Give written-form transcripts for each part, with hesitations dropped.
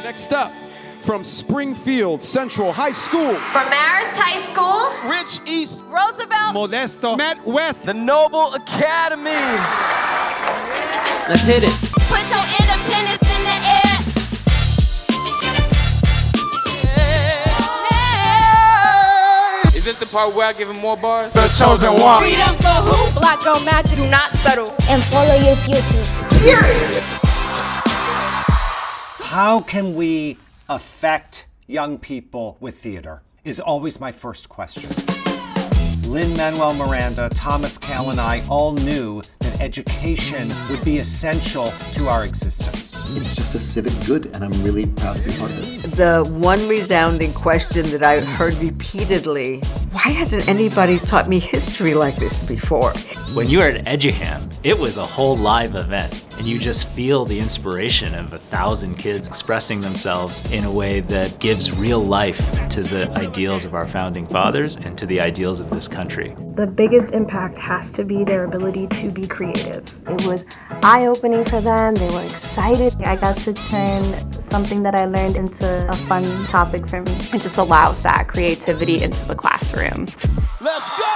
Next up, from Springfield Central High School. From Marist High School. Rich East. Roosevelt. Modesto. Met West. The Noble Academy. Let's hit it. Put your independence in the air. Is it the part where I give him more bars? The chosen one. Freedom for who? Black girl magic. Do not settle. And follow your future. Period. How can we affect young people with theater is always my first question. Lin-Manuel Miranda, Thomas Cale, and I all knew that education would be essential to our existence. It's just a civic good, and I'm really proud to be part of it. The one resounding question that I heard repeatedly, why hasn't anybody taught me history like this before? When you were at EduHam, it was a whole live event, and you just feel the inspiration of 1,000 kids expressing themselves in a way that gives real life to the ideals of our founding fathers and to the ideals of this country. The biggest impact has to be their ability to be creative. It was eye-opening for them. They were excited. I got to turn something that I learned into a fun topic for me. It just allows that creativity into the classroom. Let's go!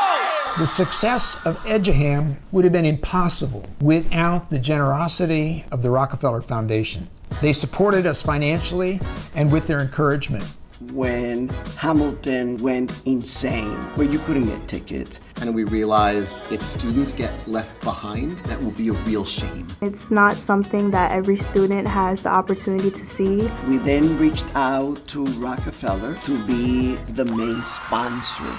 The success of EduHam would have been impossible without the generosity of the Rockefeller Foundation. They supported us financially and with their encouragement. When Hamilton went insane, where you couldn't get tickets. And we realized if students get left behind, that will be a real shame. It's not something that every student has the opportunity to see. We then reached out to Rockefeller to be the main sponsor.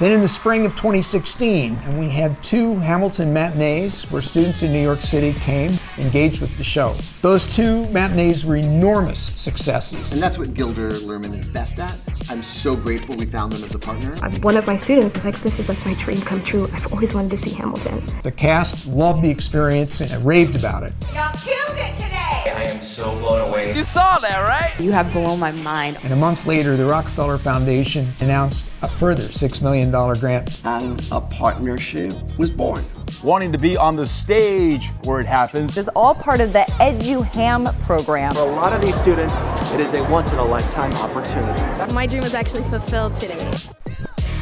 Then in the spring of 2016, and we had 2 Hamilton matinees where students in New York City came, engaged with the show. Those 2 matinees were enormous successes. And that's what Gilder Lehrman is best at. I'm so grateful we found them as a partner. One of my students was like, this is like my dream come true. I've always wanted to see Hamilton. The cast loved the experience and raved about it. Y'all killed it today. I am so blown away. You saw that, right? You have blown my mind. And a month later, the Rockefeller Foundation announced a further $6 million grant. And a partnership was born. Wanting to be on the stage where it happens. This is all part of the EduHam program. For a lot of these students, it is a once-in-a-lifetime opportunity. My dream was actually fulfilled today.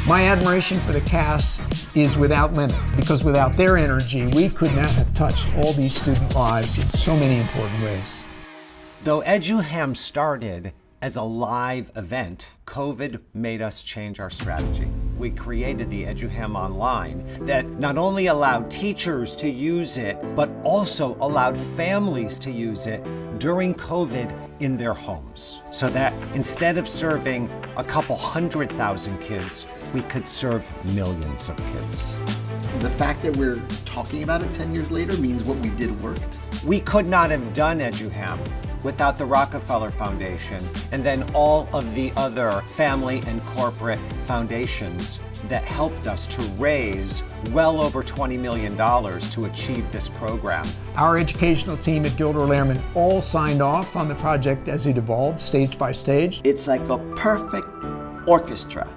My admiration for the cast is without limit, because without their energy, we could not have touched all these student lives in so many important ways. Though EduHam started as a live event, COVID made us change our strategy. We created the EduHam Online that not only allowed teachers to use it, but also allowed families to use it during COVID in their homes. So that instead of serving a couple 100,000 kids, we could serve millions of kids. The fact that we're talking about it 10 years later means what we did worked. We could not have done EduHam without the Rockefeller Foundation and then all of the other family and corporate foundations that helped us to raise well over $20 million to achieve this program. Our educational team at Gilder Lehrman all signed off on the project as it evolved stage by stage. It's like a perfect orchestra.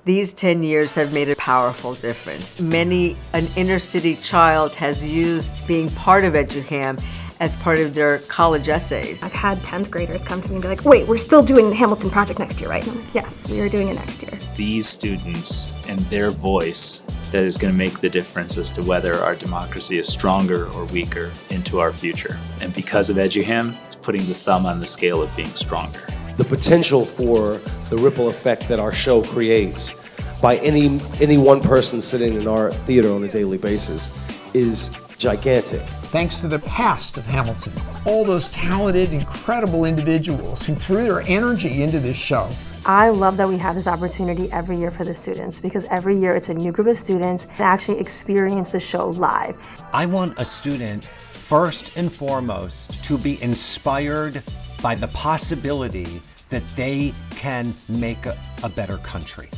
These 10 years have made a powerful difference. Many an inner city child has used being part of EduHam as part of their college essays. I've had 10th graders come to me and be like, wait, we're still doing the Hamilton project next year, right? And I'm like, yes, we are doing it next year. These students and their voice that is going to make the difference as to whether our democracy is stronger or weaker into our future. And because of EduHam, it's putting the thumb on the scale of being stronger. The potential for the ripple effect that our show creates by any one person sitting in our theater on a daily basis is gigantic. Thanks to the cast of Hamilton, all those talented, incredible individuals who threw their energy into this show. I love that we have this opportunity every year for the students, because every year it's a new group of students that actually experience the show live. I want a student, first and foremost, to be inspired by the possibility that they can make a better country.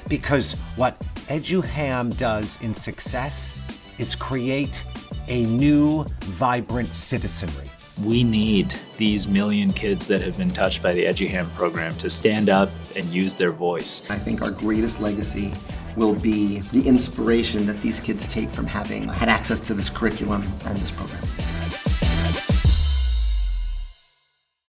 Because what EduHam does in success is create a new, vibrant citizenry. We need these million kids that have been touched by the EduHam program to stand up and use their voice. I think our greatest legacy will be the inspiration that these kids take from having had access to this curriculum and this program.